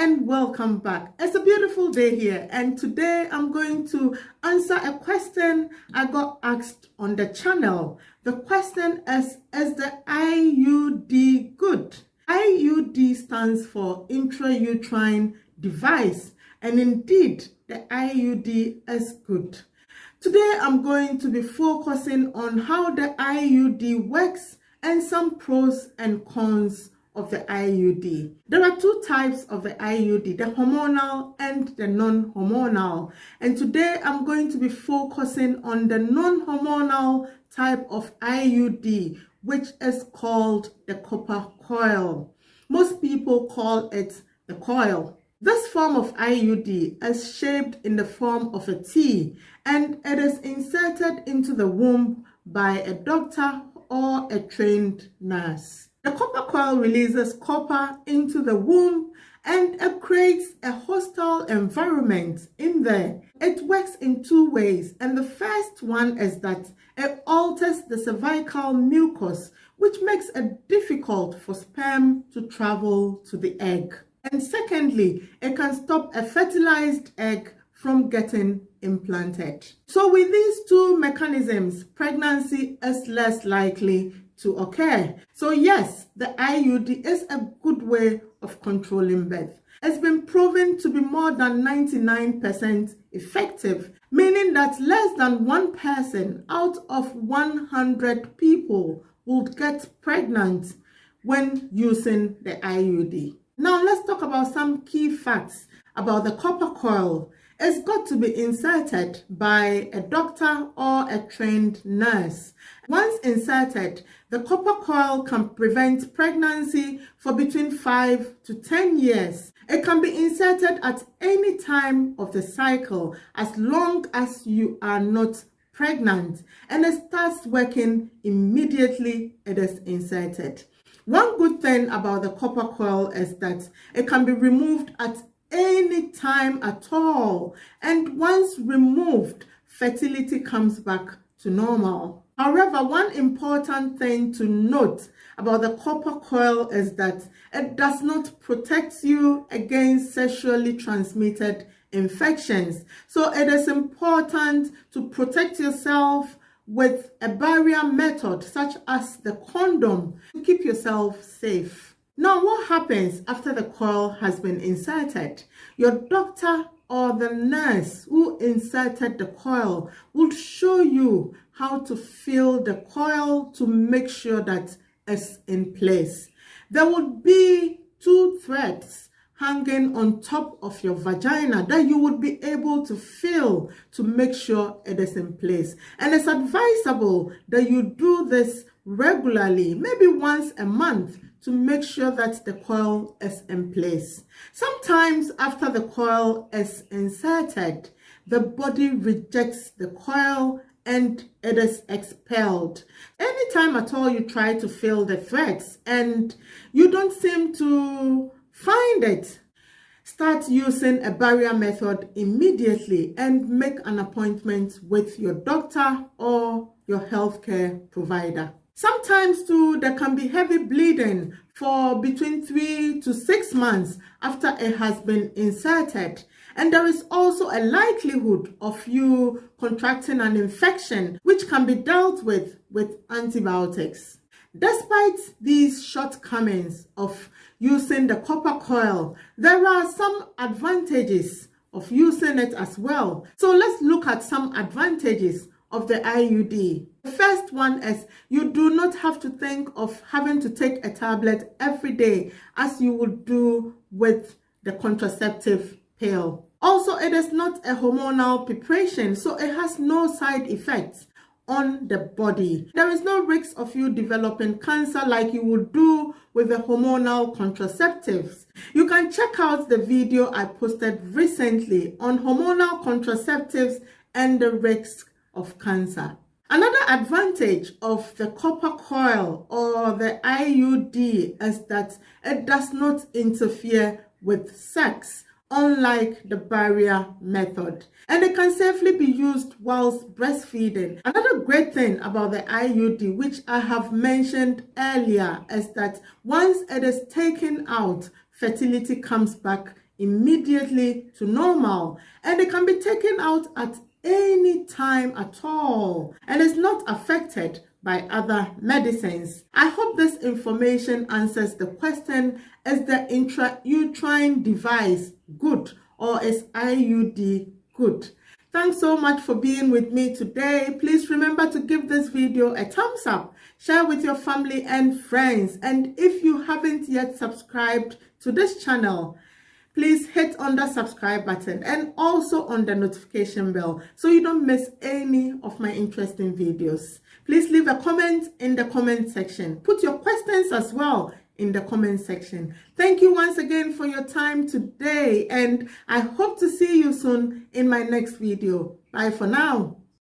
and welcome back. It's a beautiful day here, and today I'm going to answer a question I got asked on the channel. The question is the IUD good? IUD stands for Intrauterine device, and indeed the IUD is good. Today I'm going to be focusing on how the IUD works and some pros and cons of the IUD. There are two types of the IUD, the hormonal and the non-hormonal. And today I'm going to be focusing on the non-hormonal type of IUD, which is called the copper coil. Most people call it the coil. This form of IUD is shaped in the form of a T, and it is inserted into the womb by a doctor or a trained nurse. The copper coil releases copper into the womb and it creates a hostile environment in there. It works in two ways, and the first one is that it alters the cervical mucus, which makes it difficult for sperm to travel to the egg. And secondly, it can stop a fertilized egg from getting implanted. So with these two mechanisms, pregnancy is less likely to occur. So yes, the IUD is a good way of controlling birth. It's been proven to be more than 99% effective, meaning that less than one person out of 100 people would get pregnant when using the IUD. Now let's talk about some key facts about the copper coil. It's got to be inserted by a doctor or a trained nurse. Once inserted, the copper coil can prevent pregnancy for between 5 to 10 years. It can be inserted at any time of the cycle as long as you are not pregnant, and it starts working immediately it is inserted. One good thing about the copper coil is that it can be removed at any time at all, and once removed, fertility comes back to normal. However, one important thing to note about the copper coil is that it does not protect you against sexually transmitted infections. So it is important to protect yourself with a barrier method such as the condom to keep yourself safe. Now, what happens after the coil has been inserted? Your doctor or the nurse who inserted the coil will show you how to fill the coil to make sure that it's in place. There would be two threads hanging on top of your vagina that you would be able to fill to make sure it is in place. And it's advisable that you do this regularly, maybe once a month, to make sure that the coil is in place. Sometimes after the coil is inserted, the body rejects the coil and it is expelled. Anytime at all you try to fill the threads and you don't seem to find it, start using a barrier method immediately and make an appointment with your doctor or your healthcare provider. Sometimes too, there can be heavy bleeding for between 3 to 6 months after it has been inserted. And there is also a likelihood of you contracting an infection, which can be dealt with antibiotics. Despite these shortcomings of using the copper coil, there are some advantages of using it as well. So let's look at some advantages of the IUD. The first one is you do not have to think of having to take a tablet every day as you would do with the contraceptive pill. Also, it is not a hormonal preparation, so it has no side effects on the body. There is no risk of you developing cancer like you would do with the hormonal contraceptives. You can check out the video I posted recently on hormonal contraceptives and the risk of cancer. Another advantage of the copper coil or the IUD is that it does not interfere with sex, unlike the barrier method, and it can safely be used whilst breastfeeding. Another great thing about the IUD, which I have mentioned earlier, is that once it is taken out, fertility comes back immediately to normal, and it can be taken out at any time at all and is not affected by other medicines. I hope this information answers the question, is the intrauterine device good or is IUD good? Thanks so much for being with me today. Please remember to give this video a thumbs up, share with your family and friends, and if you haven't yet subscribed to this channel, please hit on the subscribe button and also on the notification bell so you don't miss any of my interesting videos. Please leave a comment in the comment section. Put your questions as well in the comment section. Thank you once again for your time today, and I hope to see you soon in my next video. Bye for now.